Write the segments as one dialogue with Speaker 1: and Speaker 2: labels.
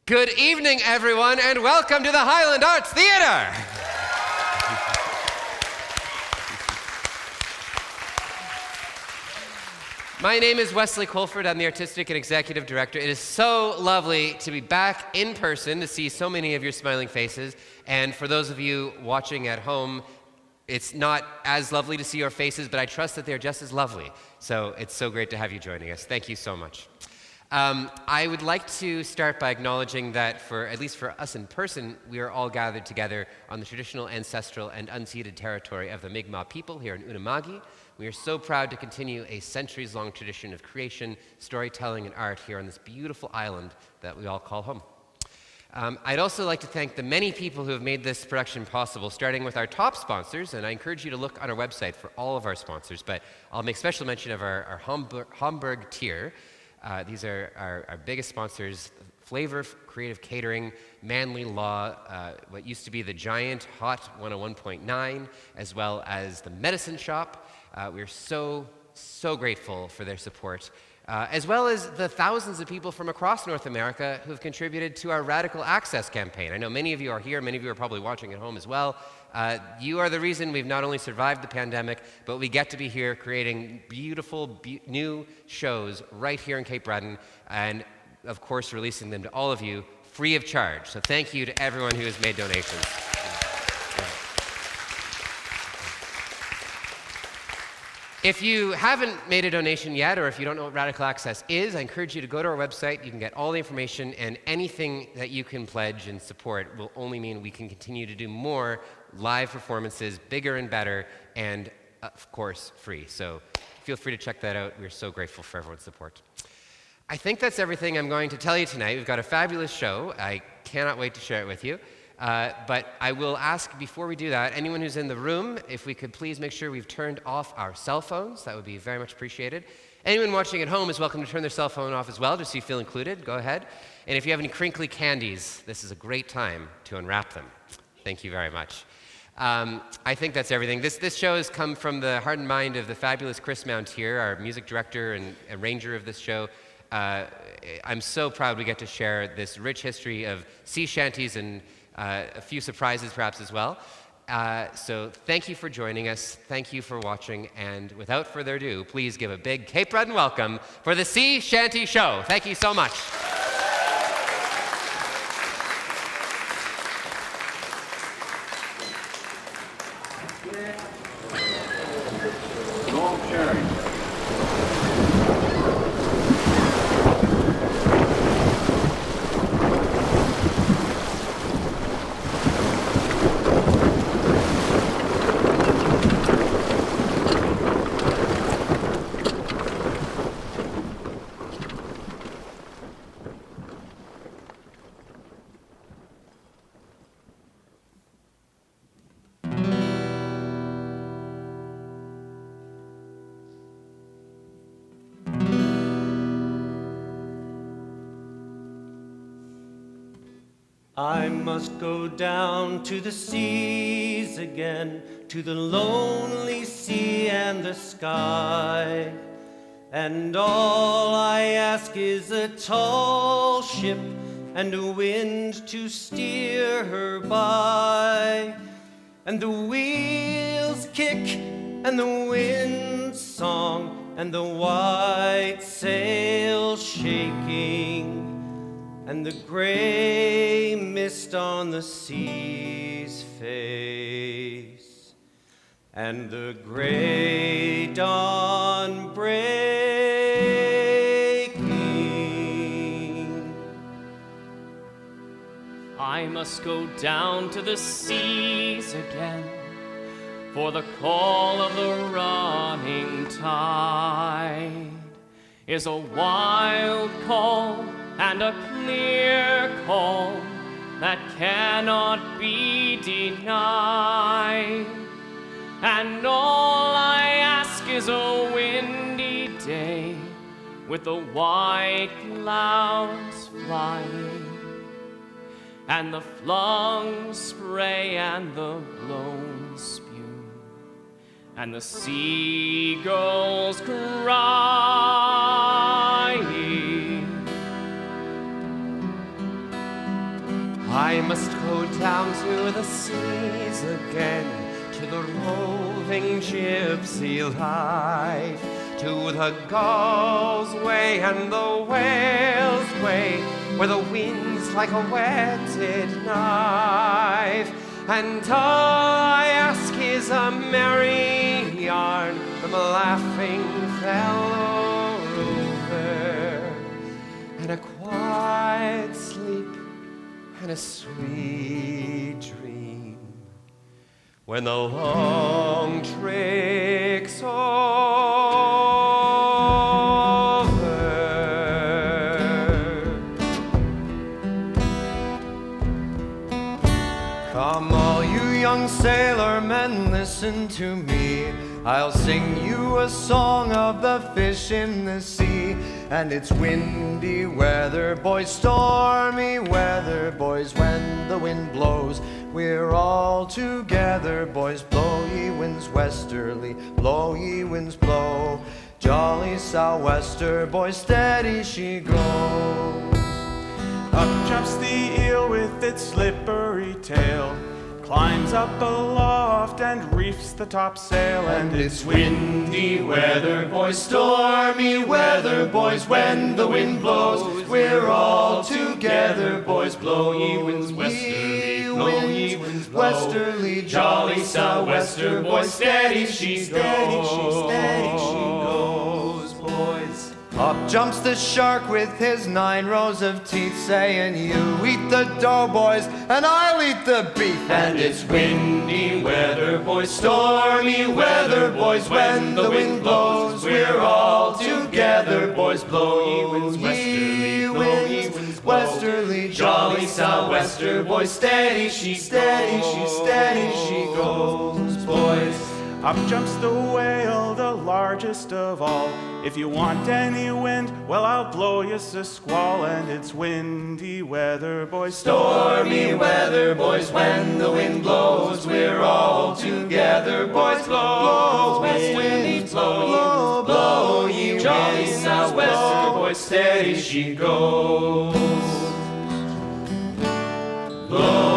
Speaker 1: Good evening, everyone, and welcome to the Highland Arts Theatre. My name is Wesley Colford. I'm the Artistic and Executive Director. It is so lovely to be back in person, to see so many of your smiling faces. And for those of you watching at home, it's not as lovely to see your faces, but I trust that they're just as lovely. So it's so great to have you joining us. Thank you so much. I would like to start by acknowledging that at least for us in person, we are all gathered together on the traditional, ancestral, and unceded territory of the Mi'kmaq people here in Unama'ki. We are so proud to continue a centuries-long tradition of creation, storytelling, and art here on this beautiful island that we all call home. I'd also like to thank the many people who have made this production possible, starting with our top sponsors, and I encourage you to look on our website for all of our sponsors, but I'll make special mention of our Hamburg tier. These are our biggest sponsors: Flavor Creative Catering, Manly Law, what used to be the Giant Hot 101.9, as well as the Medicine Shop. We're so grateful for their support, as well as the thousands of people from across North America who have contributed to our Radical Access campaign. I know many of you are here, many of you are probably watching at home as well. You are the reason we've not only survived the pandemic, but we get to be here creating beautiful new shows right here in Cape Breton, and of course releasing them to all of you free of charge. So thank you to everyone who has made donations. If you haven't made a donation yet, or if you don't know what Radical Access is, I encourage you to go to our website. You can get all the information, and anything that you can pledge and support will only mean we can continue to do more live performances, bigger and better, and of course, free. So feel free to check that out. We're so grateful for everyone's support. I think that's everything I'm going to tell you tonight. We've got a fabulous show. I cannot wait to share it with you. But I will ask, before we do that, anyone who's in the room, if we could please make sure we've turned off our cell phones. That would be very much appreciated. Anyone watching at home is welcome to turn their cell phone off as well, just so you feel included. Go ahead. And if you have any crinkly candies, this is a great time to unwrap them. Thank you very much. I think that's everything. This show has come from the heart and mind of the fabulous Chris Mounteer, our music director and arranger of this show. I'm so proud we get to share this rich history of sea shanties and a few surprises perhaps as well. So thank you for joining us. Thank you for watching. And without further ado, please give a big Cape Breton welcome for the Sea Shanty Show. Thank you so much.
Speaker 2: I must go down to the seas again, to the lonely sea and the sky. And all I ask is a tall ship and a wind to steer her by. And the wheels kick and the wind's song and the white sail shaking, and the gray mist on the sea's face, and the gray dawn breaking.
Speaker 3: I must go down to the seas again, for the call of the running tide is a wild call and a clear call that cannot be denied. And all I ask is a windy day with the white clouds flying, and the flung spray and the blown spume, and the seagulls crying.
Speaker 1: I must go down to the seas again, to the roving gypsy life, to the gull's way and the whale's way, where the wind's like a whetted knife. And all I ask is a merry yarn from a laughing fellow rover, and a quiet sleep and a sweet dream when the long trick's over.
Speaker 2: Come all you young sailor men, listen to me. I'll sing you a song of the fish in the sea. And it's windy weather, boys, stormy weather, boys, when the wind blows. We're all together, boys, blow ye winds westerly, blow ye winds blow. Jolly sou'wester, boys, steady she goes.
Speaker 4: Up jumps the eel with its slippery tail, climbs up aloft and reefs the topsail. And it's windy weather, boys, stormy weather, boys, when the wind blows. We're all together, boys, blow ye winds westerly, blow ye winds westerly. Jolly sou'wester, boys, steady she goes, boys.
Speaker 2: Up jumps the shark with his 9 rows of teeth, saying, you eat the dough, boys, and I'll eat the beef.
Speaker 4: And it's windy weather, boys, stormy weather, boys, when the wind blows. We're all together, boys, blow ye winds westerly, blow ye winds westerly. Jolly sou'wester, boys, steady she goes, boys. Up jumps the whale, the largest of all. If you want any wind, well, I'll blow you a squall. And it's windy weather, boys, stormy weather, boys, when the wind blows. We're all together, boys, blow, windy blow, blow ye winds. Jolly sou'wester, boys, steady she goes. Blow.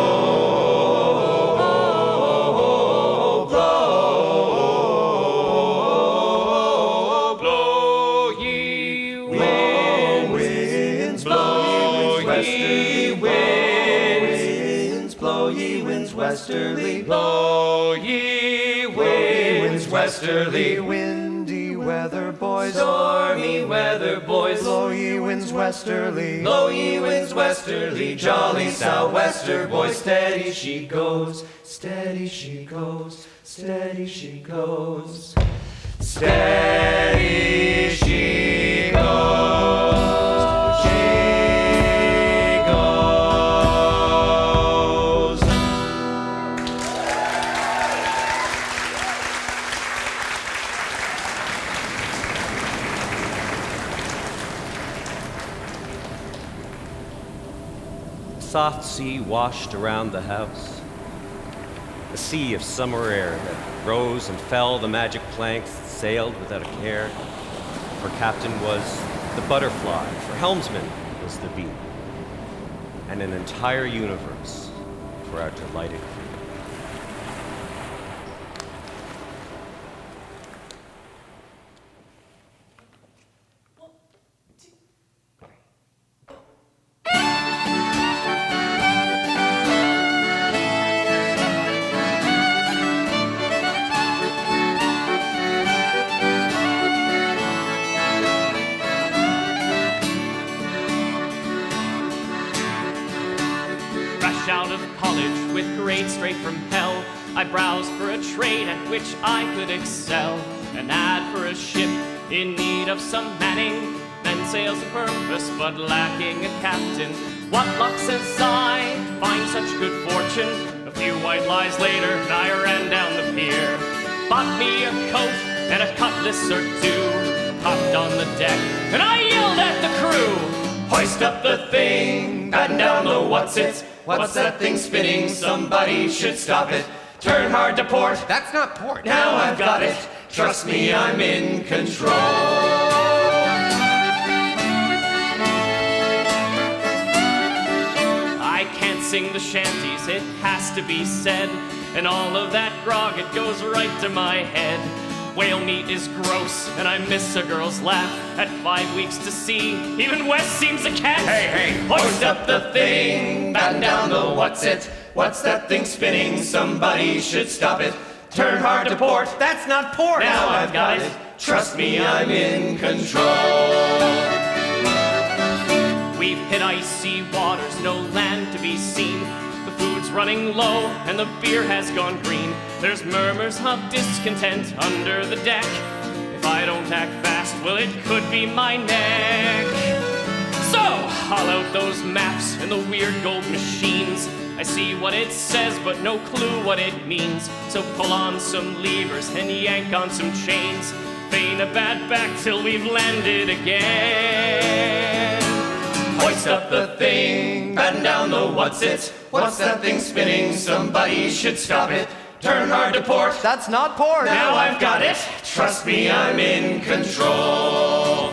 Speaker 4: Westerly, blow ye winds westerly.
Speaker 2: Windy weather, boys,
Speaker 4: stormy weather, boys,
Speaker 2: blow ye winds westerly,
Speaker 4: blow ye winds westerly. Jolly sou'wester, boys, steady she goes, steady she goes, steady she goes, steady she goes.
Speaker 2: Soft sea washed around the house, a sea of summer air that rose and fell the magic planks, sailed without a care. For captain was the butterfly, for helmsman was the bee, and an entire universe for our delighted crew.
Speaker 3: Out of college with grades straight from hell, I browsed for a trade at which I could excel. An ad for a ship in need of some manning, then sails a purpose but lacking a captain. What luck, says I, find such good fortune. A few white lies later, I ran down the pier, bought me a coat and a cutlass or two, hopped on the deck and I yelled at the crew, hoist up the thing, batten down the what's-its. What's that thing spinning? Somebody should stop it. Turn hard to port.
Speaker 1: That's not port.
Speaker 3: Now I've got it. Trust me, I'm in control. I can't sing the shanties, it has to be said. And all of that grog, it goes right to my head. Whale meat is gross, and I miss a girl's laugh. At 5 weeks to sea, even West seems a cat.
Speaker 2: Hey, hoist up the thing, batten down the what's it? What's that thing spinning? Somebody should stop it. Turn hard to port. That's not port.
Speaker 3: Now I've got it.
Speaker 2: Trust me, I'm in control.
Speaker 3: We've hit icy waters, no land to be seen. The food's running low, and the beer has gone green. There's murmurs of discontent under the deck. If I don't act fast, well, it could be my neck. So, haul out those maps and the weird gold machines. I see what it says, but no clue what it means. So pull on some levers and yank on some chains. Feign a bad back till we've landed again.
Speaker 2: Hoist up the thing, batten down the what's it? What's that thing spinning? Somebody should stop it. Turn hard to port. That's not port.
Speaker 3: Now I've got it.
Speaker 2: Trust me, I'm in control.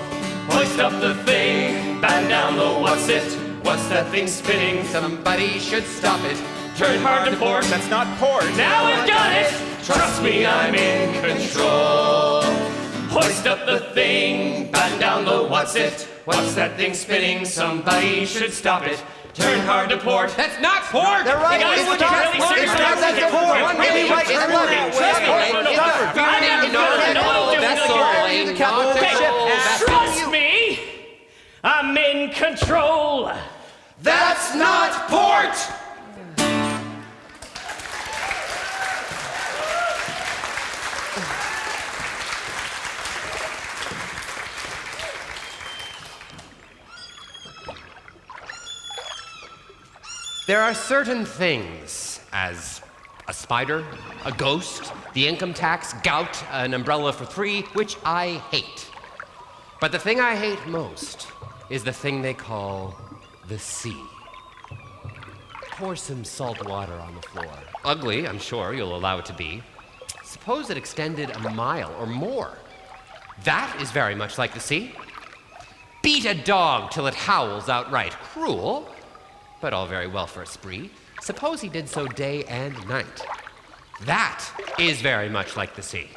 Speaker 2: Hoist up the thing, batten down the what's it? What's that thing spinning?
Speaker 1: Somebody should stop it.
Speaker 3: Turn hard to port.
Speaker 4: That's not port.
Speaker 3: Now I've got it.
Speaker 2: Trust me, I'm in control. Hoist up the thing, batten down the what's it? What's that thing spinning? Somebody should stop it. Turn hard to port.
Speaker 1: That's not port!
Speaker 2: They're right.
Speaker 3: You guys
Speaker 2: It's
Speaker 3: would
Speaker 2: not.
Speaker 3: really
Speaker 2: It's
Speaker 3: seriously
Speaker 2: not. That's the port.
Speaker 3: One
Speaker 2: Really
Speaker 3: really
Speaker 2: right.
Speaker 3: good
Speaker 2: It's
Speaker 3: word.
Speaker 2: not.
Speaker 3: Trust me.
Speaker 2: Wait,
Speaker 3: No,
Speaker 2: stop.
Speaker 3: I'm not doing it. Trust me, I'm in control.
Speaker 2: That's not port.
Speaker 1: There are certain things, as a spider, a ghost, the income tax, gout, an umbrella for three, which I hate. But the thing I hate most is the thing they call the sea. Pour some salt water on the floor. Ugly, I'm sure you'll allow it to be. Suppose it extended a mile or more. That is very much like the sea. Beat a dog till it howls outright. Cruel, but all very well for a spree. Suppose he did so day and night. That is very much like the sea.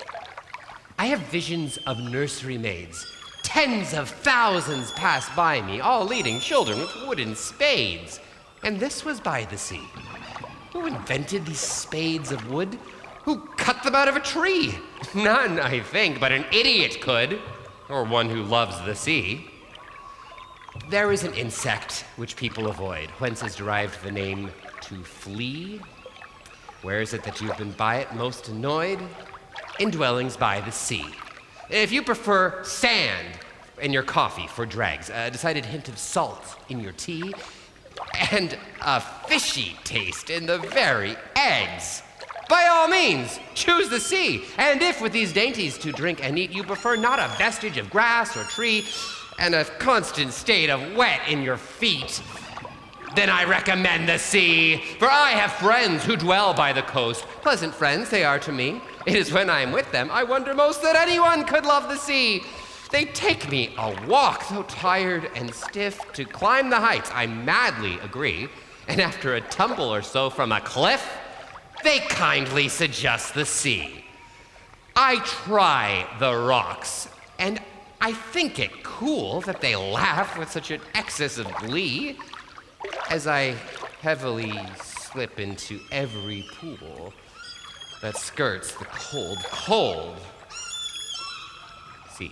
Speaker 1: I have visions of nursery maids. Tens of thousands pass by me, all leading children with wooden spades. And this was by the sea. Who invented these spades of wood? Who cut them out of a tree? None, I think, but an idiot could, or one who loves the sea. There is an insect which people avoid, whence is derived the name to flee. Where is it that you've been by it most annoyed? In dwellings by the sea. If you prefer sand in your coffee for dregs, a decided hint of salt in your tea, and a fishy taste in the very eggs, by all means, choose the sea. And if with these dainties to drink and eat you prefer not a vestige of grass or tree, and a constant state of wet in your feet, then I recommend the sea. For I have friends who dwell by the coast. Pleasant friends they are to me. It is when I am with them I wonder most that anyone could love the sea. They take me a walk, though tired and stiff, to climb the heights. I madly agree. And after a tumble or so from a cliff, they kindly suggest the sea. I try the rocks, and I think it cool that they laugh with such an excess of glee as I heavily slip into every pool that skirts the cold, cold sea.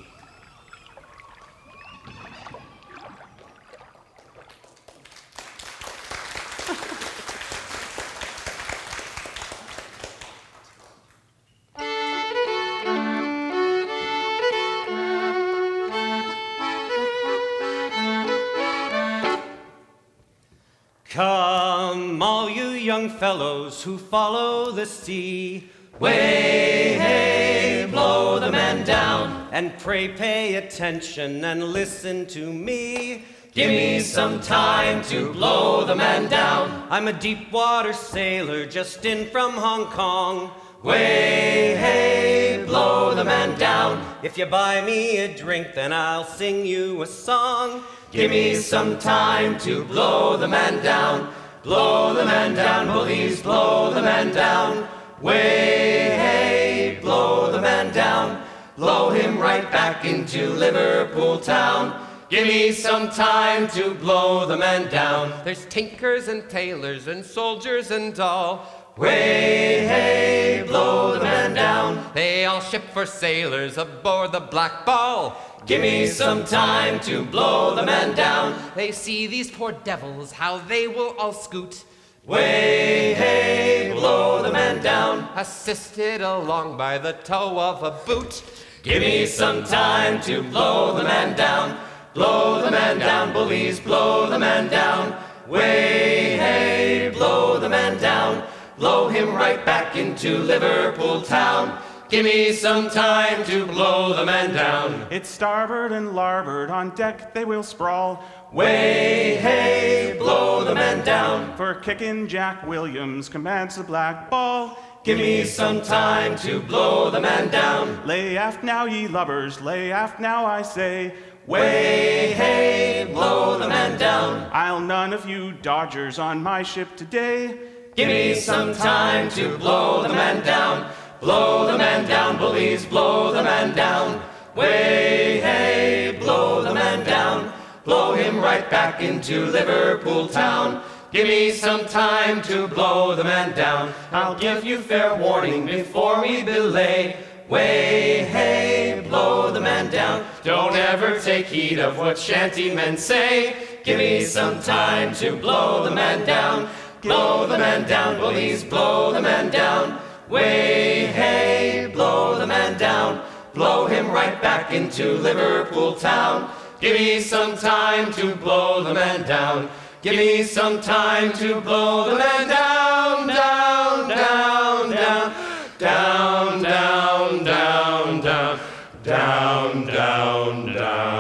Speaker 2: Come, all you young fellows who follow the sea,
Speaker 5: Way, hey, blow the man down.
Speaker 2: and pray pay attention and listen to me.
Speaker 5: Give me some time to blow the man down.
Speaker 2: I'm a deep water sailor just in from Hong Kong.
Speaker 5: Way, hey, blow the man down.
Speaker 2: If you buy me a drink, then I'll sing you a song.
Speaker 5: Give me some time to blow the man down. blow the man down, bullies, blow the man down. Way, hey, blow the man down, blow him right back into Liverpool town. Give me some time to blow the man down.
Speaker 1: There's tinkers and tailors and soldiers and all.
Speaker 5: Way, hey, blow the man down.
Speaker 1: They all ship for sailors aboard the Black Ball.
Speaker 5: Give me some time to blow the man down.
Speaker 1: They see these poor devils, how they will all scoot.
Speaker 5: Way, hey, blow the man down.
Speaker 1: Assisted along by the toe of a boot.
Speaker 5: Give me some time to blow the man down. Blow the man down, bullies, blow the man down. Way, hey, blow the man down. Blow him right back into Liverpool town. Give me some time to blow the man down.
Speaker 4: It's starboard and larboard, on deck they will sprawl.
Speaker 5: Way, hey, blow the man down.
Speaker 4: For kicking Jack Williams commands the Black Ball.
Speaker 5: Give me some time to blow the man down.
Speaker 4: Lay aft now, ye lubbers, lay aft now, I say.
Speaker 5: Way, hey, blow the man down.
Speaker 4: I'll none of you dodgers on my ship today.
Speaker 5: Give me some time to blow the man down. Blow the man down, bullies, blow the man down. Way, hey, blow the man down. Blow him right back into Liverpool town. Give me some time to blow the man down. I'll give you fair warning before we belay. Way, hey, blow the man down. Don't ever take heed of what shanty men say. Give me some time to blow the man down. Blow the man down, bullies, blow the man down. Way, hey, blow the man down. Blow him right back into Liverpool town. Give me some time to blow the man down. Give me some time to blow the man down, down, down, down, down, down, down, down, down, down, down.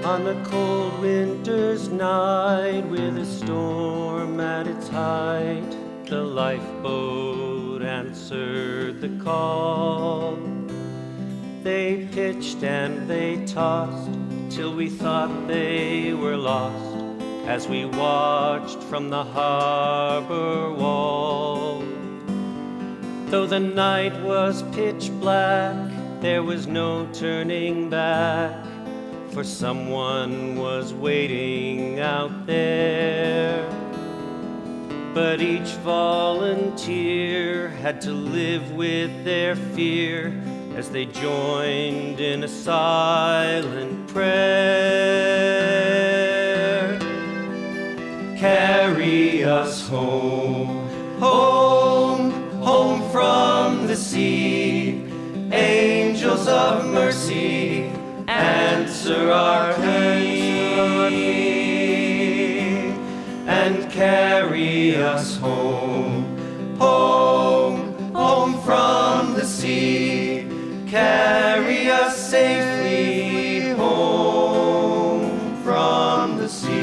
Speaker 6: On a cold winter's night with a storm at its height, the lifeboat answered the call. They pitched and they tossed till we thought they were lost as we watched from the harbor wall. Though the night was pitch black, there was no turning back, for someone was waiting out there. But each volunteer had to live with their fear as they joined in a silent prayer. Carry us home, home, home from the sea. Angels of mercy, answer our plea, and carry us home, home, home from the sea. Carry us safely home from the sea.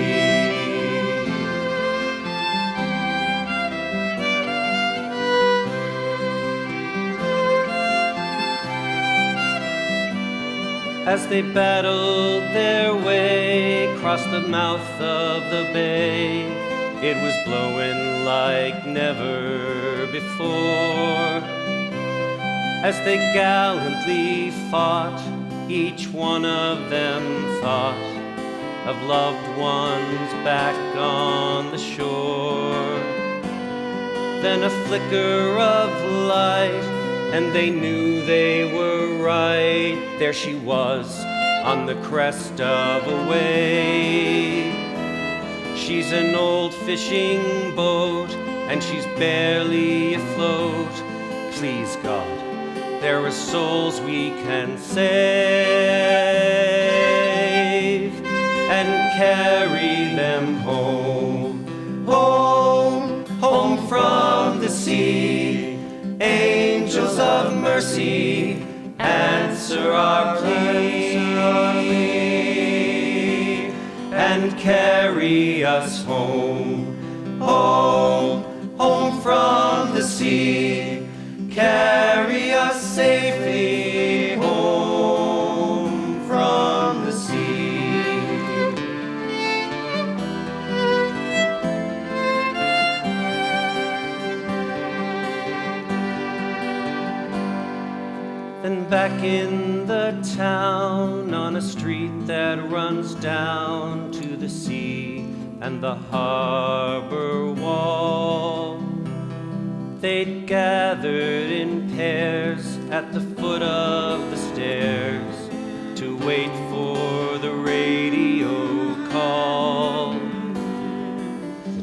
Speaker 6: As they battled their way across the mouth of the bay, it was blowing like never before. As they gallantly fought, each one of them thought of loved ones back on the shore. Then a flicker of light, and they knew they were right. There she was, on the crest of a wave. She's an old fishing boat, and she's barely afloat. Please God, there are souls we can save and carry them home, home, home from the sea. Angels of mercy, answer our plea and carry us home, home, home from the sea. Carry us safely home from the sea. Then back in the town, on a street that runs down to the sea and the harbor wall, they'd gathered in pairs at the foot of the stairs to wait for the radio call.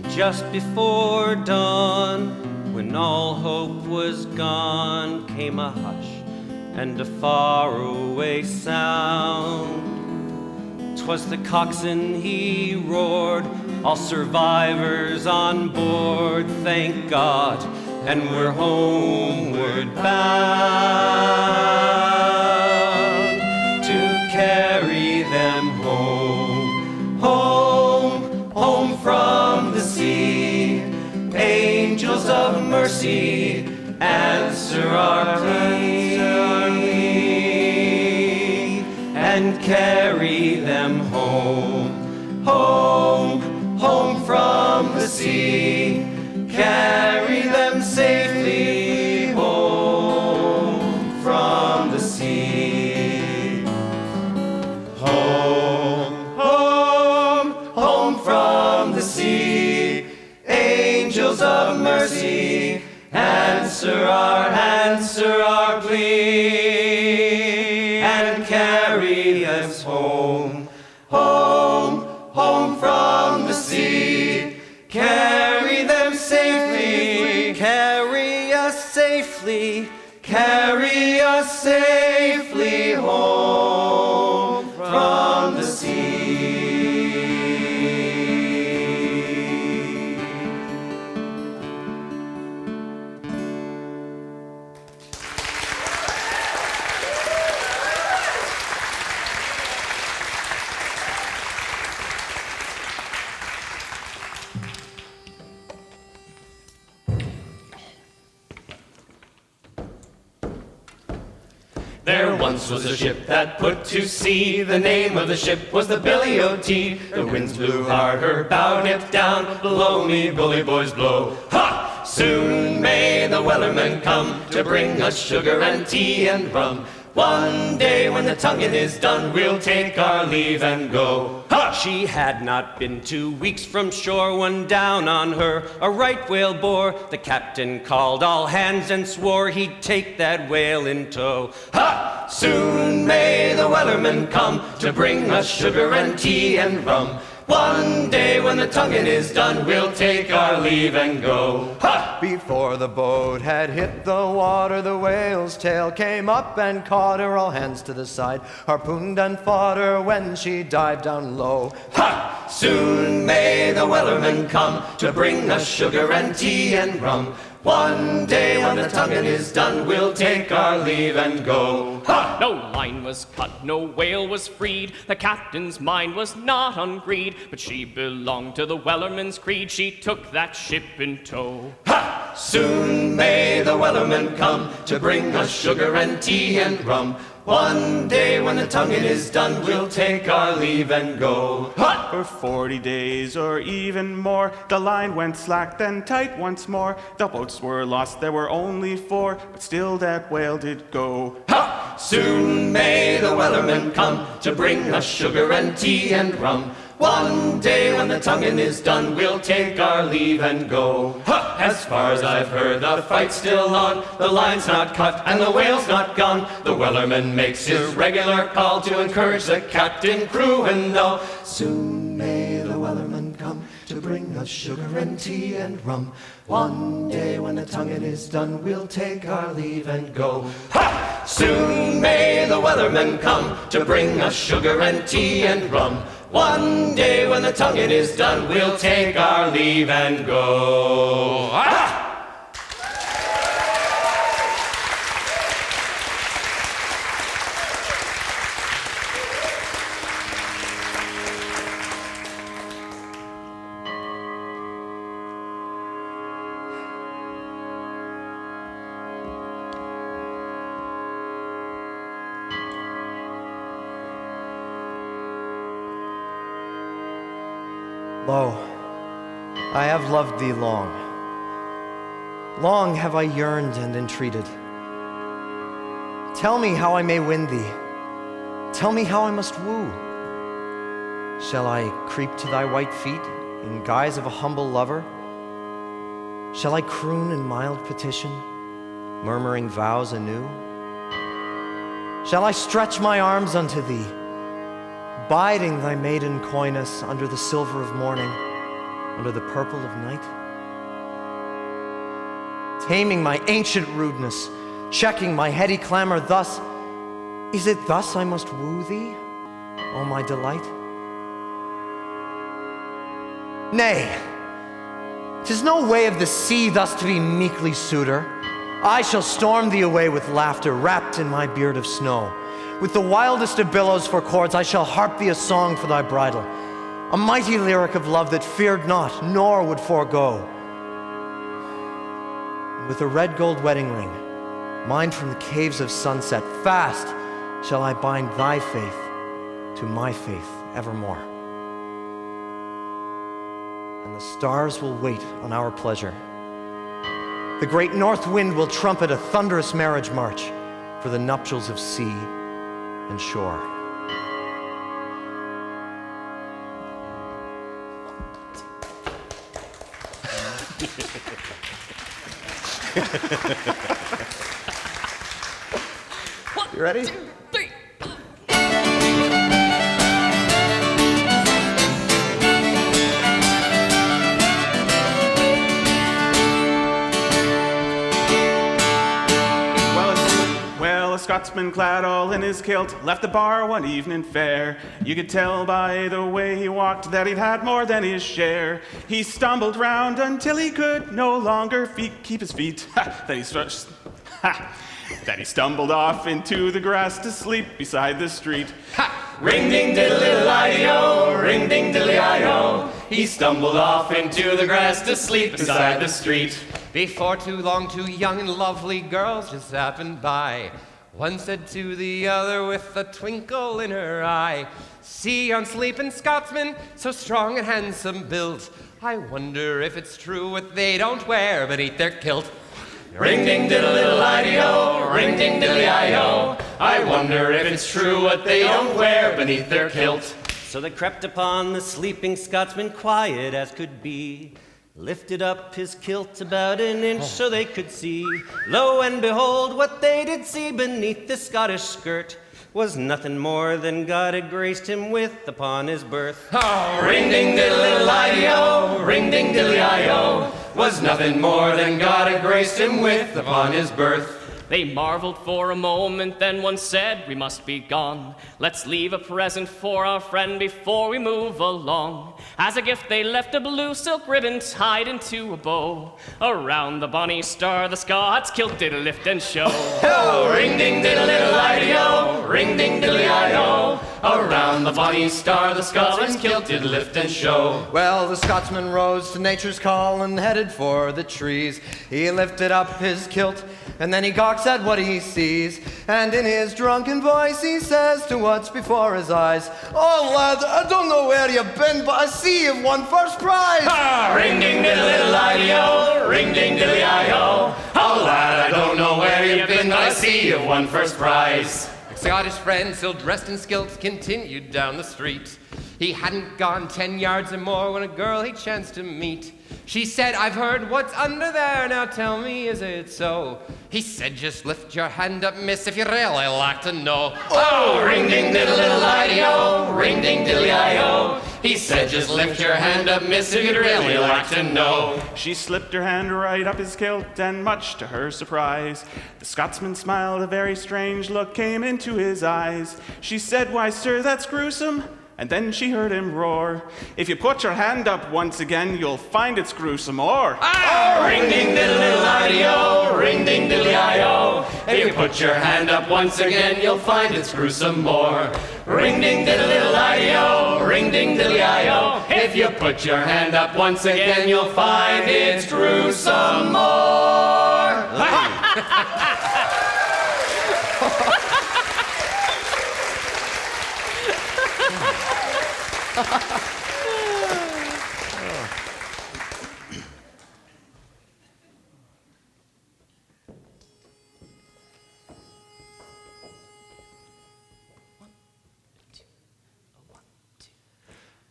Speaker 6: Just before dawn, when all hope was gone, came a hush and a faraway sound. 'Twas the coxswain, he roared, all survivors on board, thank God, and we're homeward bound to carry them home, home, home from the sea. Angels of mercy, answer our plea and carry them home, home, home from the sea. Carry them safely home from the sea. Home, home, home from the sea. Angels of mercy, answer our plea and carry us home, home, home from the sea. Carry them safely, carry us safely, carry us safely home from the sea.
Speaker 5: There once was a ship that put to sea. The name of the ship was the Billy O.T. The winds blew hard, her bow dipped down. Blow me, bully boys, blow. Ha! Soon may the wellerman come to bring us sugar and tea and rum. One day when the tonguing is done, we'll take our leave and go.
Speaker 6: Ha! She had not been 2 weeks from shore when down on her a right whale bore. The captain called all hands and swore he'd take that whale in tow.
Speaker 5: Ha! Soon may the wellerman come to bring us sugar and tea and rum. One day when the tonguing is done, we'll take our leave and go. Ha!
Speaker 2: Before the boat had hit the water, the whale's tail came up and caught her. All hands to the side, harpooned and fought her when she dived down low.
Speaker 5: Ha! Soon may the wellerman come to bring us sugar and tea and rum. One day when the tonguing is done, we'll take our leave and go. Ha!
Speaker 3: No line was cut, no whale was freed. The captain's mind was not on greed, but she belonged to the wellerman's creed. She took that ship in tow.
Speaker 5: Ha! Soon may the wellerman come to bring us sugar and tea and rum. One day when the tonguing is done, we'll take our leave and go. Ha!
Speaker 4: For 40 days or even more, the line went slack then tight once more. The boats were lost, there were only 4, but still that whale did go.
Speaker 5: Ha! Soon may the wellerman come to bring us sugar and tea and rum. One day when the tonguing is done, we'll take our leave and go. As far as I've heard, the fight's still on. The line's not cut and the whale's not gone. The wellerman makes his regular call to encourage the captain, crew, and all. Soon may the wellerman come to bring us sugar and tea and rum. One day when the tonguing is done, we'll take our leave and go. Ha! Soon may the wellerman come to bring us sugar and tea and rum. One day when the tonguing is done, we'll take our leave and go. Ah!
Speaker 2: Lo, I have loved thee long. Long have I yearned and entreated. Tell me how I may win thee. Tell me how I must woo. Shall I creep to thy white feet in guise of a humble lover? Shall I croon in mild petition, murmuring vows anew? Shall I stretch my arms unto thee, biding thy maiden coyness under the silver of morning, under the purple of night? Taming my ancient rudeness, checking my heady clamor thus, is it thus I must woo thee, O my delight? Nay, 'tis no way of the sea thus to be meekly suitor. I shall storm thee away with laughter, wrapped in my beard of snow. With the wildest of billows for chords, I shall harp thee a song for thy bridal, a mighty lyric of love that feared not, nor would forego. And with a red gold wedding ring, mined from the caves of sunset, fast shall I bind thy faith to my faith evermore. And the stars will wait on our pleasure. The great north wind will trumpet a thunderous marriage march for the nuptials of sea and shore. You ready?
Speaker 3: 1, 2, 3.
Speaker 4: Well, a Scotsman clad all in his kilt left the bar one evening fair. You could tell by the way he walked that he'd had more than his share. He stumbled round until he could no longer keep his feet. That he stumbled off into the grass to sleep beside the street.
Speaker 5: Ha! Ring ding diddle I-O, ring ding diddly I-O. He stumbled off into the grass to sleep beside the street.
Speaker 1: Before too long, two young and lovely girls just happened by. One said to the other with a twinkle in her eye, "See yon sleeping Scotsman, so strong and handsome built. I wonder if it's true what they don't wear beneath their kilt."
Speaker 5: Ring ding diddle I-O, ring ding diddly I-O. I wonder if it's true what they don't wear beneath their kilt.
Speaker 6: So they crept upon the sleeping Scotsman, quiet as could be, lifted up his kilt about an inch so they could see. Lo and behold, what they did see beneath the Scottish skirt was nothing more than God had graced him with upon his birth.
Speaker 5: Oh, ring ding diddle I-O, ring ding diddly I-O. Was nothing more than God had graced him with upon his birth.
Speaker 3: They marveled for a moment, then one said, "We must be gone. Let's leave a present for our friend before we move along." As a gift they left a blue silk ribbon tied into a bow. Around the bonny star the Scots kilt did lift and show.
Speaker 5: Oh, ring ding diddle I-O, ring ding diddly I-O. Around the bonny star the Scotsman's kilt did lift and show.
Speaker 2: Well, the Scotsman rose to nature's call and headed for the trees. He lifted up his kilt, and then he gawks at what he sees. And in his drunken voice he says to what's before his eyes, "Oh, lad, I don't know where you've been, but I see you've won first prize."
Speaker 5: Ah, ring ding diddle I-O, ring ding diddly I-O. Oh, lad, I don't know where you've been, but I see you've won first prize.
Speaker 1: Scottish friend, still dressed in stilts, continued down the street. He hadn't gone 10 yards or more when a girl he chanced to meet. She said, "I've heard what's under there, now tell me, is it so?" He said, "Just lift your hand up, miss, if you really like to know."
Speaker 5: Oh, ring-ding-diddle-diddle-I-O, ring-ding-diddly-I-O. He said, "Just lift your hand up, miss, if you'd really like to know."
Speaker 4: She slipped her hand right up his kilt, and much to her surprise, the Scotsman smiled, a very strange look came into his eyes. She said, "Why, sir, that's gruesome." And then she heard him roar, "If you put your hand up once again, you'll find it's gruesome more."
Speaker 5: Oh, ring-ding-diddle-diddle-I-O, ring-ding-diddly-I-O. If you put your hand up once again, you'll find it's gruesome more. Ring-ding-diddle-diddle-I-O, ring-ding-diddly-I-O. If you put your hand up once again, you'll find it's gruesome more.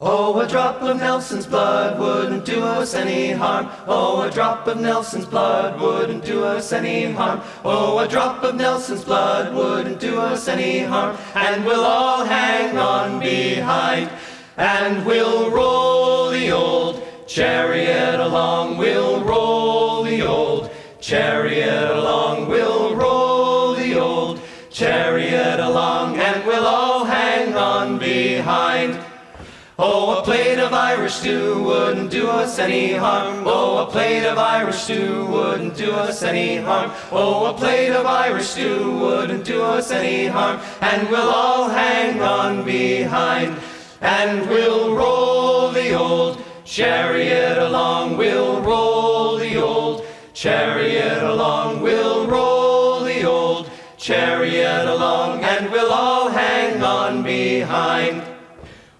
Speaker 5: Oh, a drop of Nelson's blood wouldn't do us any harm. Oh, a drop of Nelson's blood wouldn't do us any harm. Oh, a drop of Nelson's blood wouldn't do us any harm. And we'll all hang on behind, and we'll roll the old chariot along. We'll roll the old chariot along. We'll roll the old chariot along, and we'll all hang on behind. Oh, a plate of Irish stew wouldn't do us any harm. Oh, a plate of Irish stew wouldn't do us any harm. Oh, a plate of Irish stew wouldn't do us any harm. And we'll all hang on behind, and we'll roll the old chariot along. We'll roll the old chariot along. We'll roll the old chariot along, and we'll all hang on behind.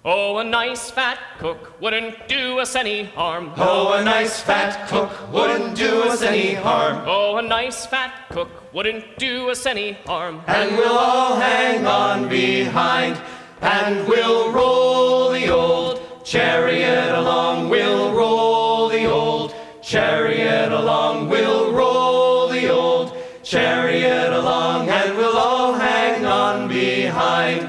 Speaker 3: Oh, a nice fat cook wouldn't do us any harm.
Speaker 5: Oh, a nice fat cook wouldn't do us any harm.
Speaker 3: Oh, a nice fat cook wouldn't do us any harm.
Speaker 5: And we'll all hang on behind, and we'll roll the old chariot along. We'll roll the old chariot along. We'll roll the old chariot along, and we'll all hang on behind.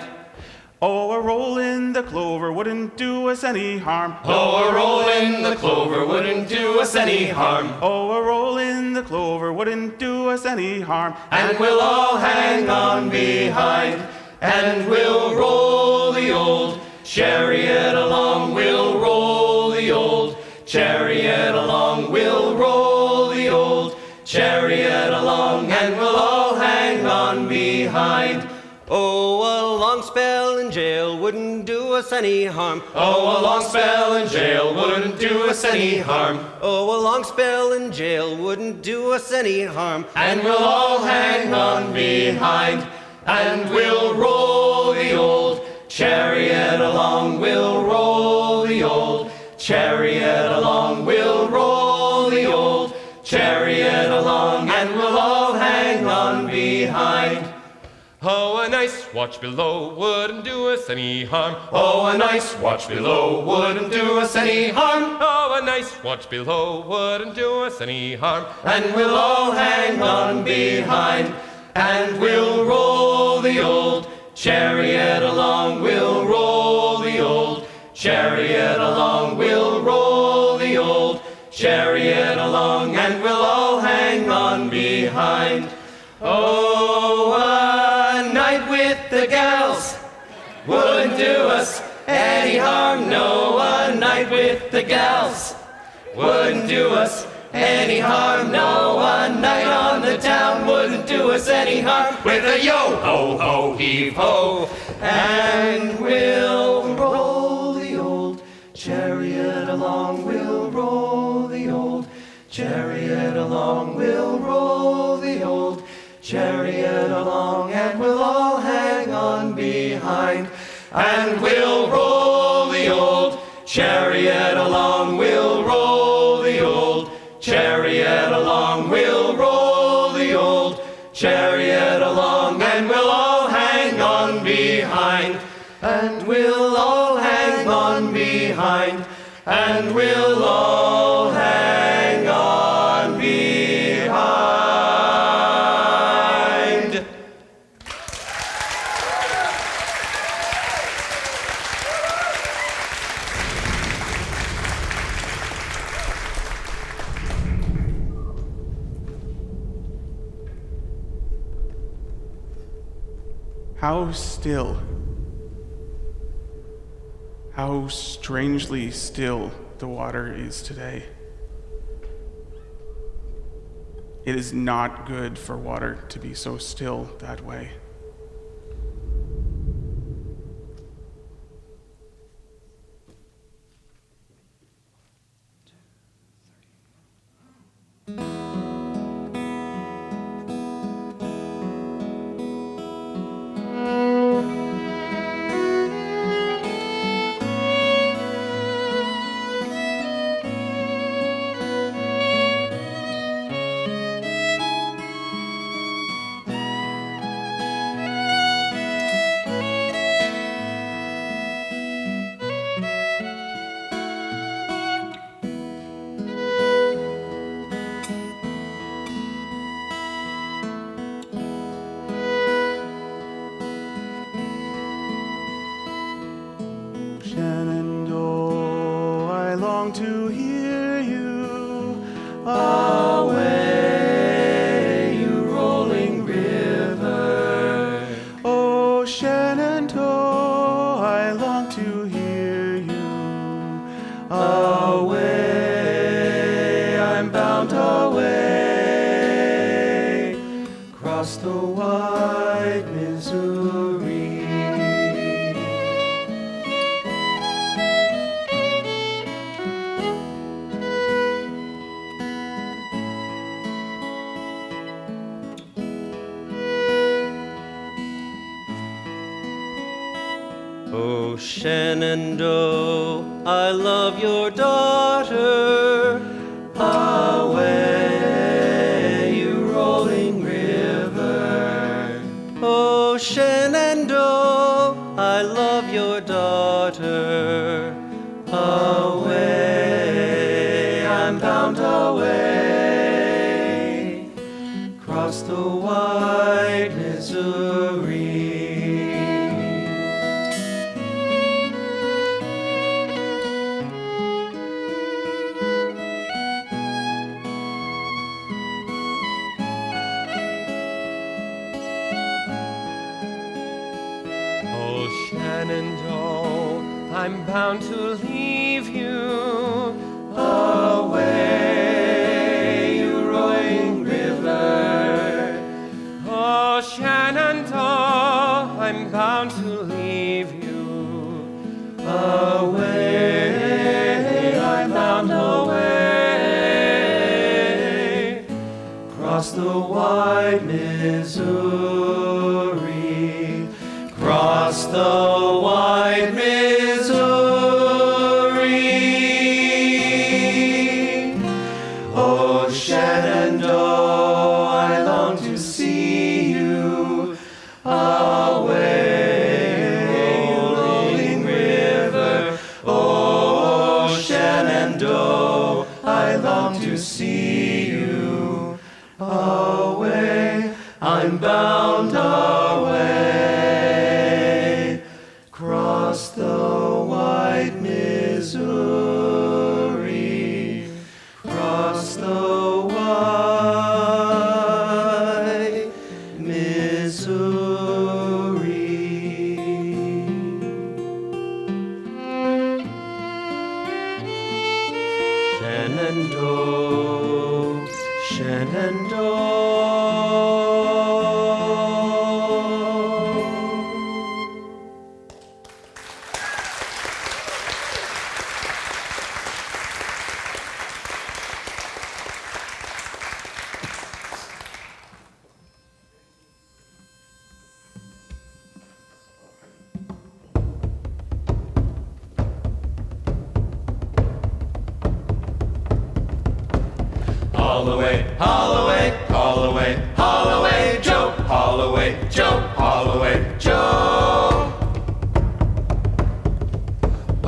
Speaker 4: Oh, a roll in the clover wouldn't do us any harm.
Speaker 5: Oh, a roll in the clover wouldn't do us any harm.
Speaker 4: Oh, a roll in the clover wouldn't do us any harm.
Speaker 5: And we'll all hang on behind, and we'll roll the old chariot along. We'll roll the old chariot along. We'll roll the old chariot along, and we'll all hang on behind.
Speaker 6: Oh, a long spell in jail wouldn't do us any harm.
Speaker 5: Oh, a long spell in jail wouldn't do us any harm.
Speaker 6: Oh, a long spell in jail wouldn't do us any harm.
Speaker 5: And we'll all hang on behind, and we'll roll the old chariot along. We'll roll the old chariot along. We'll roll the old chariot along, and we'll all hang on behind.
Speaker 1: Oh, a nice watch below wouldn't do us any harm.
Speaker 5: Oh, a nice watch below wouldn't do us any harm.
Speaker 1: Oh, a nice watch below wouldn't do us any harm.
Speaker 5: And we'll all hang on behind, and we'll roll the old chariot along. We'll roll the old chariot along. We'll roll the old chariot along, and we'll all hang on behind. Oh, a night with the gals wouldn't do us any harm. No, a night with the gals wouldn't do us any harm. No, a night on the town wouldn't do us any harm. With a yo-ho-ho, heave-ho, and we'll roll the old chariot along. We'll roll the old chariot along. We'll roll the old chariot along, and we'll all hang on behind, and we'll roll the old chariot along. We'll roll the old chariot along. We'll roll the old chariot along, and we'll all hang on behind, and we'll all hang on behind, and we'll all hang on behind.
Speaker 4: How still, how strangely still the water is today. It is not good for water to be so still that way. Shenandoah, I long to hear you.
Speaker 5: Away, you rolling river.
Speaker 4: Oh, Shenandoah, I long to hear you.
Speaker 5: Away, I'm bound away, across the wide Missouri.
Speaker 6: Oh, Shenandoah, I love your daughter.
Speaker 5: Away, you rolling river.
Speaker 6: Oh, Shenandoah, I love your daughter.
Speaker 5: Away, I'm bound away, across the wide Missouri.
Speaker 1: Oh, Shenandoah, I'm bound to leave you.
Speaker 5: Away, you rolling river.
Speaker 1: Oh, Shenandoah, I'm bound to leave you.
Speaker 5: Away, I'm bound away, across the wide Missouri, across the wide Missouri. Oh, Shenandoah, I long to see you. Away, rolling river. Oh, Shenandoah, I long to see you. Away, I'm bound away, across the wide Missouri, across the wide Missouri. Shenandoah, Shenandoah.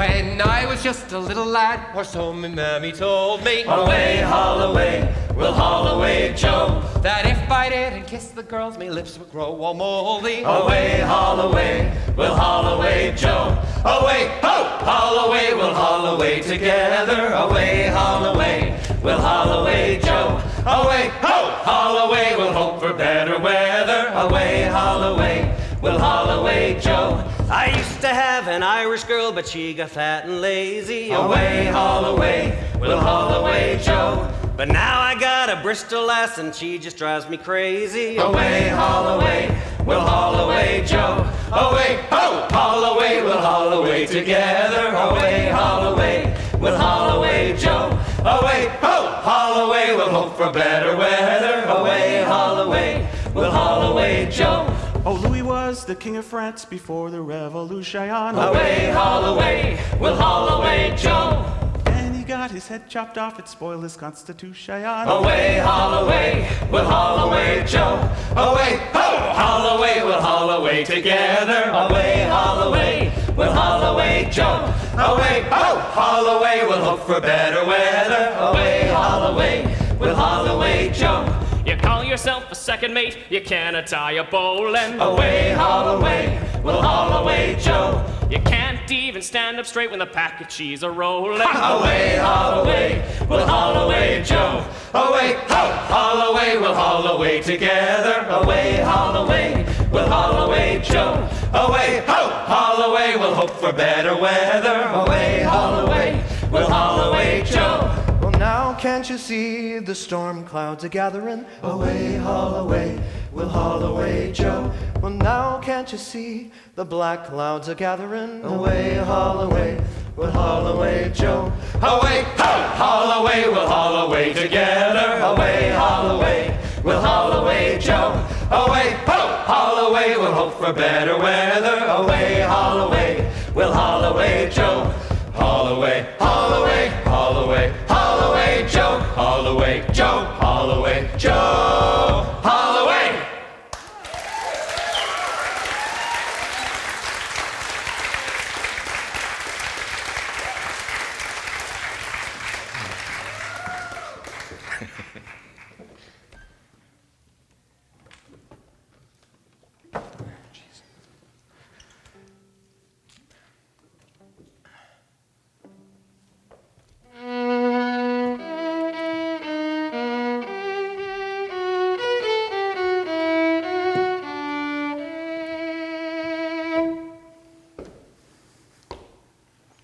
Speaker 1: When I was just a little lad, or so my mammy told me,
Speaker 5: Away, haul away, we'll haul away, Joe.
Speaker 1: that if I didn't kiss the girls, my lips would grow all moldy.
Speaker 5: Away, haul away, we'll haul away, Joe. Away, ho, haul away, we'll haul away together. Away, haul away, we'll haul away, Joe. Away, ho, haul away, we'll hope for better weather. Away, haul away, we'll haul away, Joe.
Speaker 6: I used to have an Irish girl, but she got fat and lazy.
Speaker 5: Away, haul away, we'll haul away, Joe.
Speaker 6: But now I got a Bristol lass, and she just drives me crazy.
Speaker 5: Away, haul away, we'll haul away, Joe. Away, ho, haul away, we'll haul away together. Away, haul away, we'll haul away, Joe. Away, ho, haul away, we'll hope for better weather. Away, haul away, we'll haul away, Joe.
Speaker 4: Oh, Louis was the king of France before the revolution.
Speaker 5: Away, haul away, we'll haul away, Joe.
Speaker 4: And he got his head chopped off, it spoiled his constitution.
Speaker 5: Away, haul away, we'll haul away, Joe. Away, ho, haul away, we'll haul away together. Away, haul away, we'll haul away, Joe. Away, ho, haul away, we'll hope for better weather. Away, haul away, we'll haul away, Joe.
Speaker 3: You call yourself a second mate, you can't tie a bowline.
Speaker 5: Away, haul away, we'll haul away, Joe.
Speaker 3: You can't even stand up straight when the pack of cheese are rolling.
Speaker 5: Away, haul away, we'll haul away, Joe. Away, ho, haul away, we'll haul away together. Away, haul away, we'll haul away, Joe. Away, ho, haul away, we'll hope for better weather. Away, haul away, we'll haul away, Joe.
Speaker 2: Well, now can't you see the storm clouds are gathering?
Speaker 5: Away, haul away, we'll haul away, Joe.
Speaker 2: Well, now can't you see the black clouds are gathering?
Speaker 5: Away, haul away, we'll haul away, Joe. Away, ho, haul away, we'll haul away together. Away, haul away, we'll haul away, Joe. Away, ho, haul away, we'll hope for better weather. Away, haul away, we'll haul away, Joe. Haul away, haul away, haul away, haul away, Joe. Haul away, Joe. Haul away, Joe. Haul away.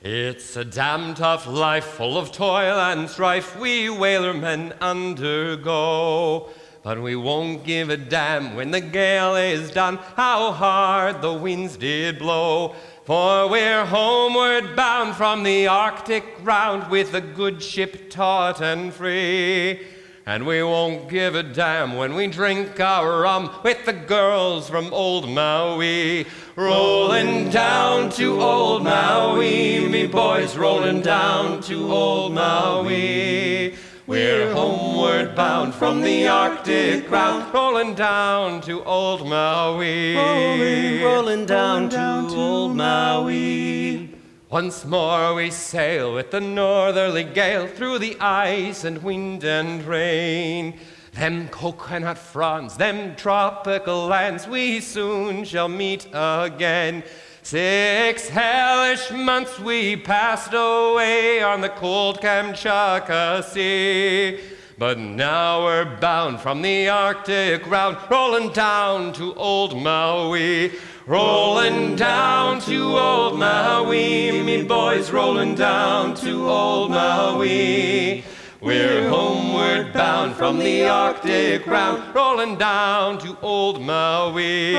Speaker 1: It's a damn tough life, full of toil and strife we whalermen undergo. But we won't give a damn when the gale is done, how hard the winds did blow. For we're homeward bound from the Arctic round, with a good ship taut and free. And we won't give a damn when we drink our rum with the girls from old Maui. Rolling down to old Maui, me boys, rolling down to old Maui. We're homeward bound from the Arctic round, rolling down to old Maui.
Speaker 6: Rolling down to old Maui.
Speaker 1: Once more we sail with the northerly gale through the ice and wind and rain. Them coconut fronds, them tropical lands we soon shall meet again. 6 hellish months we passed away on the cold Kamchatka Sea. But now we're bound from the Arctic round, rolling down to old Maui. Rolling down to old Maui, me boys, rolling down to old Maui. We're homeward bound from the Arctic round, rolling down to old Maui.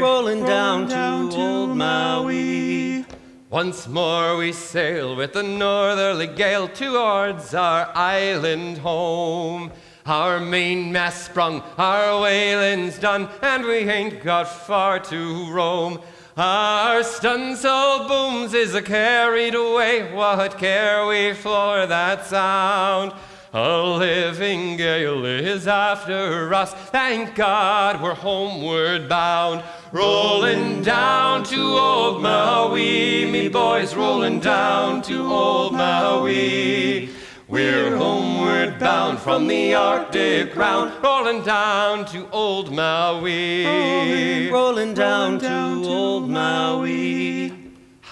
Speaker 6: Rolling down to old Maui.
Speaker 1: Once more we sail with the northerly gale towards our island home. Our mainmast sprung, our whaling's done, and we ain't got far to roam. Our stunsail booms is a carried away, what care we for that sound?
Speaker 2: A living gale is after us. Thank God we're homeward bound. Rolling down to old Maui, me boys, rolling down to old Maui. We're homeward bound from the Arctic ground, rolling down to old Maui.
Speaker 6: Rolling down to old Maui.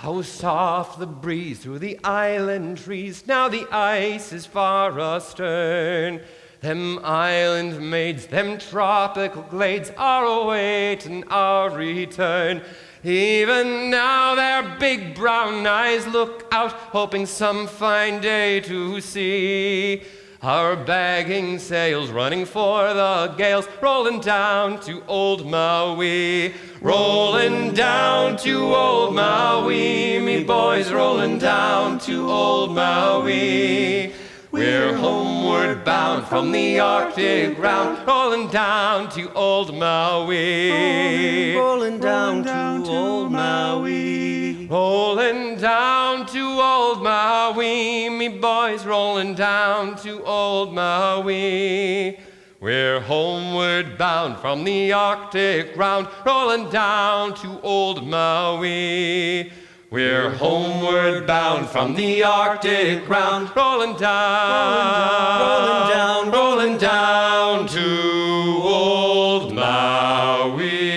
Speaker 2: How soft the breeze through the island trees, now the ice is far astern. Them island maids, them tropical glades are awaiting our return. Even now their big brown eyes look out, hoping some fine day to see our bagging sails running for the gales, rolling down to old Maui. Rolling down to old Maui, me boys, rolling down to old Maui. We're homeward bound from the Arctic ground, rolling down to old Maui.
Speaker 6: Rolling down to old Maui.
Speaker 2: Rolling down to old Maui, me boys, rolling down to old Maui. We're homeward bound from the Arctic ground, rolling down to old Maui. We're homeward bound from the Arctic ground, rolling down, rolling down to old Maui.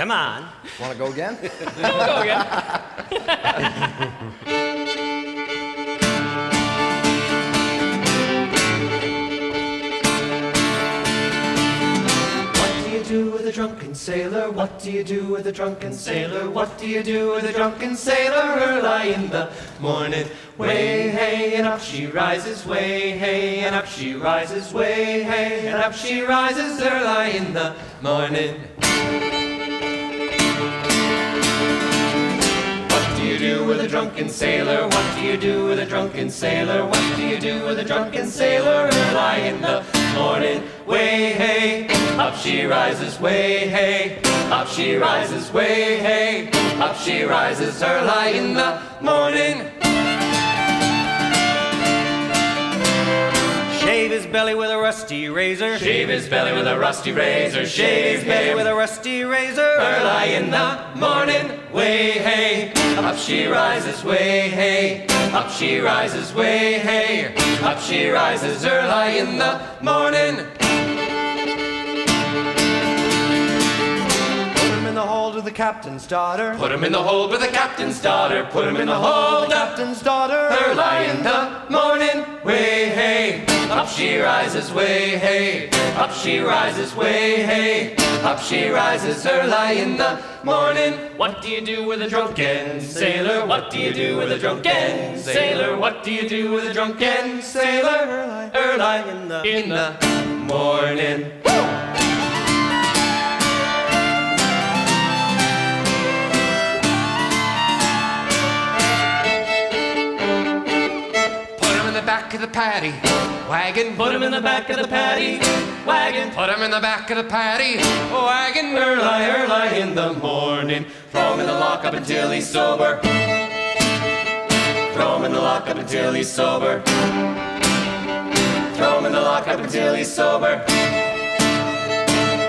Speaker 6: Come on.
Speaker 2: Want to go again?
Speaker 3: We'll go again.
Speaker 5: What do you do with a drunken sailor? What do you do with a drunken sailor? What do you do with a drunken sailor? Early in the morning, way hey, and up she rises, way hey, and up she rises, way hey, and up she rises early in the morning. What do you do with a drunken sailor? What do you do with a drunken sailor? What do you do with a drunken sailor? Early in the morning, way hey, up she rises, way hey, up she rises, way hey, up she rises early in the morning.
Speaker 6: Shave his belly with a rusty razor.
Speaker 5: Shave his belly with a rusty razor.
Speaker 6: Shave his belly with a rusty razor.
Speaker 5: Early in the morning, way hey, up she rises, way hey, up she rises, way hey, up she rises early in the morning.
Speaker 2: Put him in the hold of the captain's daughter.
Speaker 5: Put him in the hold with the captain's daughter. Put him in the hold,
Speaker 2: Captain's daughter.
Speaker 5: early in the morning, way hey, up she rises, way hey, up she rises, way hey, up she rises early in the morning. What do you do with a drunken sailor? What do you do with a drunken sailor? What do you do with a drunken sailor? Early in the morning.
Speaker 1: Back of the paddy wagon.
Speaker 5: Put him in the back of the paddy wagon.
Speaker 1: Put him in the back of the paddy wagon.
Speaker 5: Early in the morning. Throw him in the lockup until he's sober. Throw him in the lockup until he's sober. Throw him in the lockup until he's sober.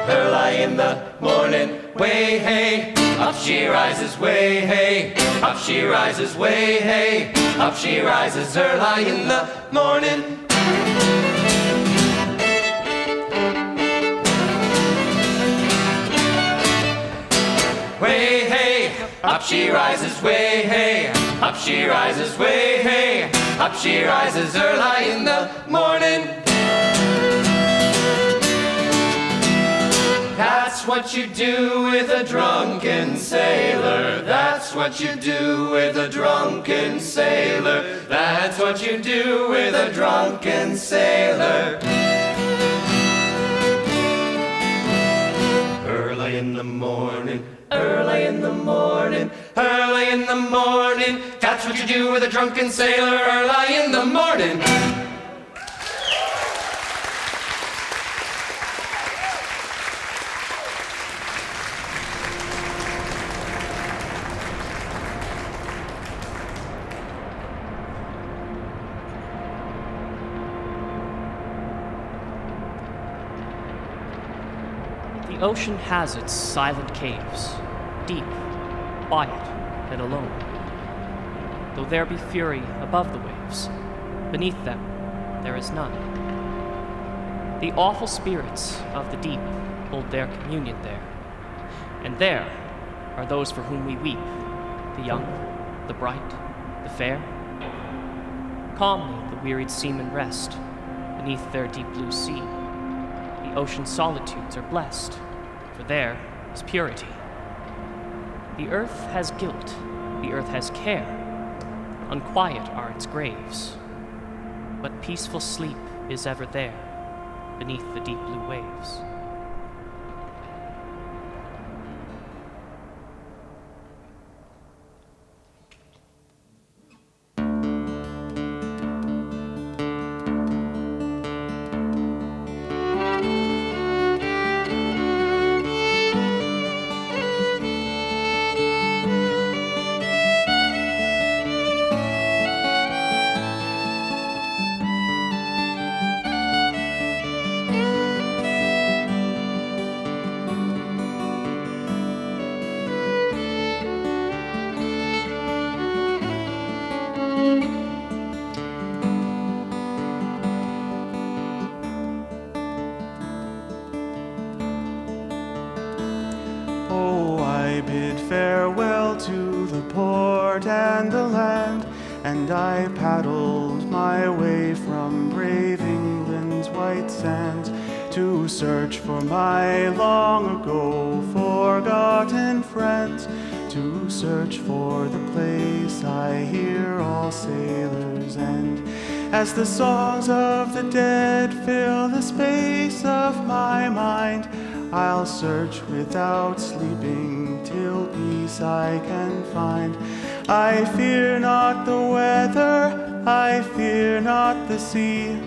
Speaker 5: Early in the morning, way hey, up she rises, way hey, up she rises, way hey, up she rises early in the morning. Way hey, up she rises, way hey, up she rises, way hey, up she rises early in the morning. That's what you do with a drunken sailor. That's what you do with a drunken sailor. That's what you do with a drunken sailor. Early in the morning, early in the morning, early in the morning. That's what you do with a drunken sailor. Early in the morning.
Speaker 3: The ocean has its silent caves, deep, quiet, and alone. Though there be fury above the waves, beneath them there is none. The awful spirits of the deep hold their communion there, and there are those for whom we weep, the young, the bright, the fair. Calmly the wearied seamen rest beneath their deep blue sea. The ocean's solitudes are blessed, for there is purity. The earth has guilt, the earth has care. Unquiet are its graves, but peaceful sleep is ever there beneath the deep blue waves.
Speaker 4: and the land, and I paddled my way from brave England's white sands to search for my long ago forgotten friends, to search for the place I hear all sailors end. As the songs of the dead fill the space of my mind, I'll search without sleeping till peace I can find. I fear not the weather, I fear not the sea.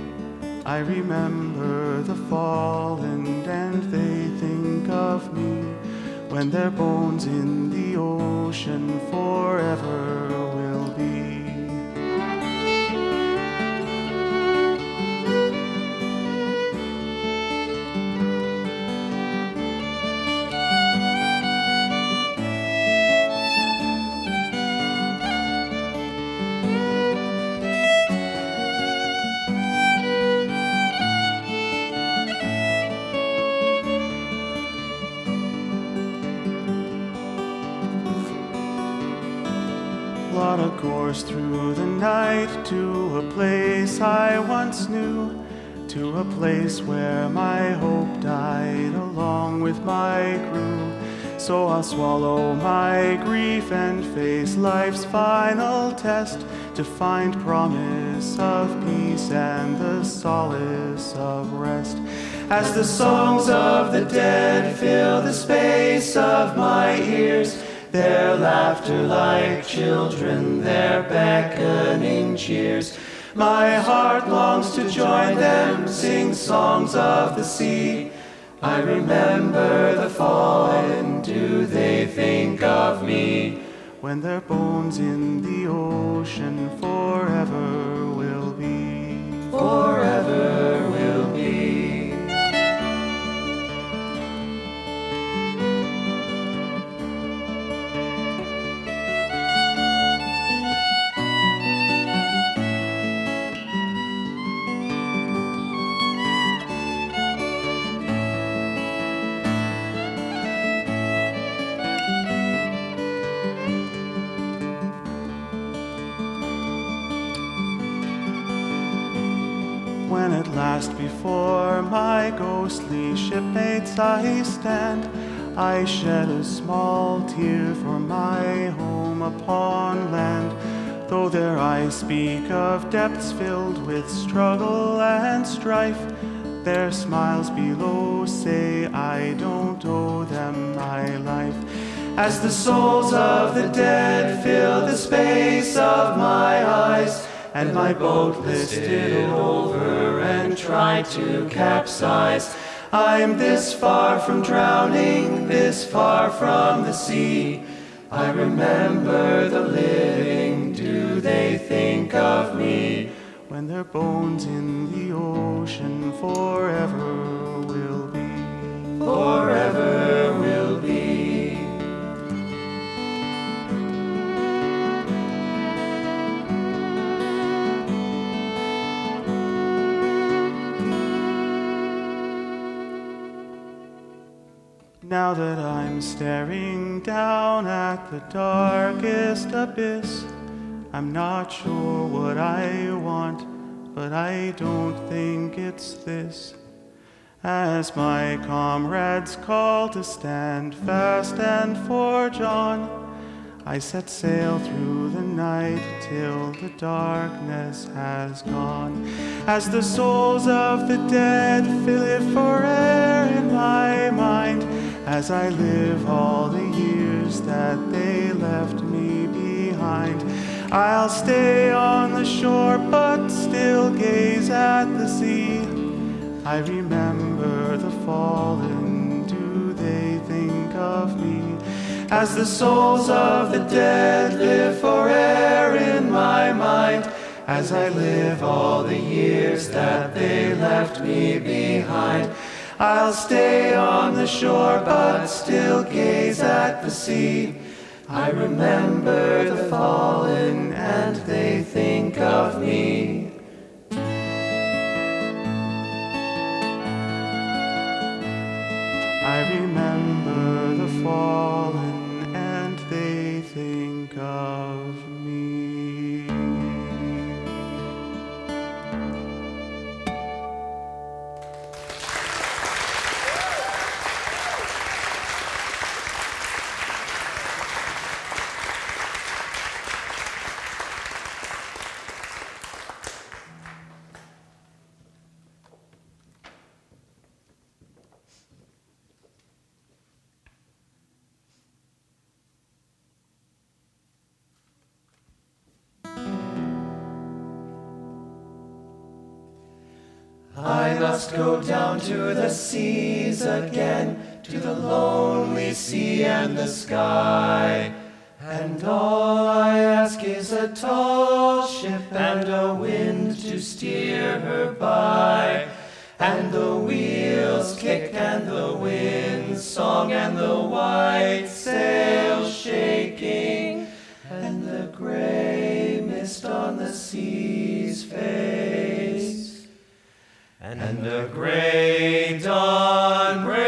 Speaker 4: I remember the fallen and they think of me, when their bones in the ocean forever will be. Plot a course through the night to a place I once knew, to a place where my hope died along with my crew. So I'll swallow my grief and face life's final test, to find promise of peace and the solace of rest. As the songs of the dead fill the space of my ears, their laughter like children, their beckoning cheers, my heart longs to join them, sing songs of the sea. I remember the fallen, do they think of me, when their bones in the ocean forever will be. Forever will be. When at last before my ghostly shipmates I stand, I shed a small tear for my home upon land. Though their eyes speak of depths filled with struggle and strife, their smiles below say I don't owe them my life. As the souls of the dead fill the space of my eyes, and my boat listed over and tried to capsize, I'm this far from drowning, this far from the sea. I remember the living, do they think of me, when their bones in the ocean forever will be. Forever will be. Now that I'm staring down at the darkest abyss, I'm not sure what I want, but I don't think it's this. As my comrades call to stand fast and forge on, I set sail through the night till the darkness has gone. As the souls of the dead fill it for air in my mind, as I live all the years that they left me behind, I'll stay on the shore but still gaze at the sea. I remember the fallen, do they think of me, as the souls of the dead live for air in my mind, as I live all the years that they left me behind. I'll stay on the shore but still gaze at the sea. I remember the fallen and they think of me. I remember the fallen and they think of me.
Speaker 2: I must go down to the seas again, to the lonely sea and the sky. And all I ask is a tall ship and a wind to steer her by. And the wheels kick and the wind song and the white sails shaking. And the gray mist on the sea's face. And the gray dawn breaking.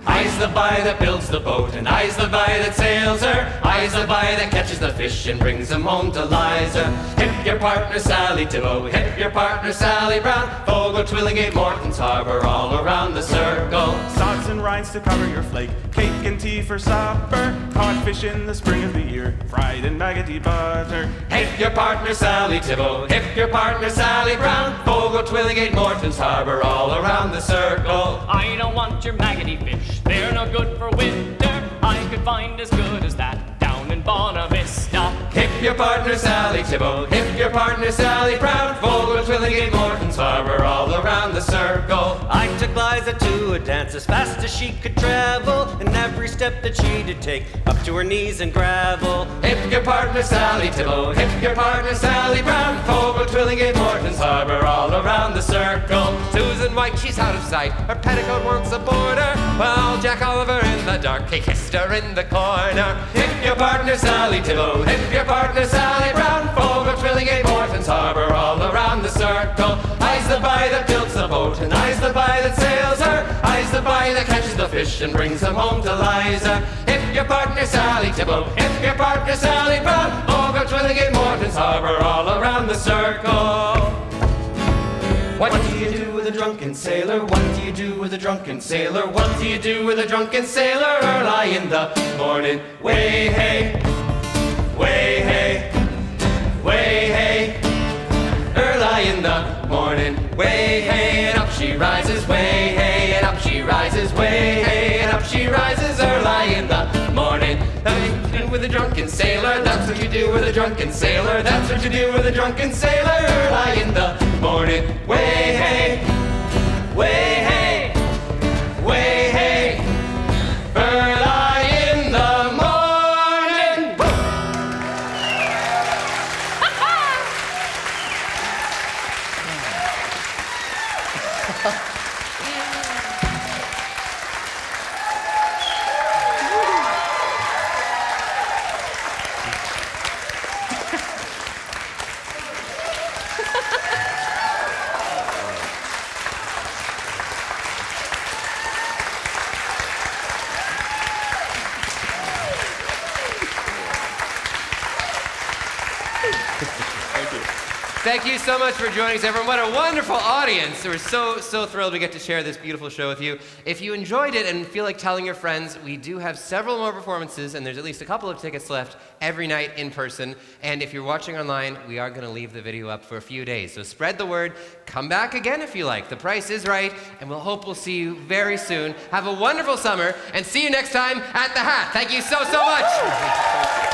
Speaker 5: I's the boy that builds the boat, and I's the boy that sails her. I's the boy that catches the fish and brings them home to Liza. Hip your partner Sally Tibbo, hip your partner Sally Brown. Fogo, Twillingate, Morton's Harbour, all around the circle.
Speaker 4: Sods and rinds to cover your flake, cake and tea for supper. Caught fish in the spring of the year, fried in maggoty butter.
Speaker 5: Hip your partner Sally Tibbo, hip your partner Sally Brown. Fogo, Twillingate, Morton's Harbour, all around the circle.
Speaker 3: I don't want your maggoty fish, they're no good for winter. I could find as good as that down in Bonavista.
Speaker 5: Hip your partner Sally Tibbo, hip your partner Sally Brown. Fogo, Twillingate, Morton's Harbour, all around the circle.
Speaker 6: I took Liza to a dance as fast as she could travel, and every step that she did take up to her knees in gravel.
Speaker 5: Hip your partner Sally Tibbo, hip your partner Sally Brown. Fogo, Twillingate, Morton's Harbour, all around the circle.
Speaker 1: Susan White, she's out of sight. Her petticoat wants a border. Well, Jack Oliver in the dark, he kissed her in the corner.
Speaker 5: Hip your partner Sally Tibbo, hip your partner Sally Brown. Fogo, Twillingate, Morton's Harbour, all around the circle. I's the boy that builds the boat, and I's the boy that sails her. I's the boy that catches the fish and brings them home to Liza. Hip your partner Sally Tibbo, hip your partner Sally Brown. Fogo, Twillingate, Morton's Harbour, all around the circle.
Speaker 2: What do you do with a drunken sailor? What do you do with a drunken sailor?
Speaker 5: What do you do with a drunken sailor early in the morning? Way hey, way hey, way hey. Early in the morning, way hey, and up she rises, way hey, and up she rises, way hey, and up she rises early in the morning. That's what you do with a drunken sailor, that's what you do with a drunken sailor, that's what you do with a drunken sailor early in the morning. Way hey, way hey, way hey, early in the morning. Thank you so much for joining us, everyone. What a wonderful audience. We're so thrilled we get to share this beautiful show with you. If you enjoyed it and feel like telling your friends, we do have several more performances, and there's at least a couple of tickets left every night in person. And if you're watching online, we are going to leave the video up for a few days. So spread the word. Come back again if you like. The price is right, and we'll see you very soon. Have a wonderful summer, and see you next time at the Hat. Thank you so much.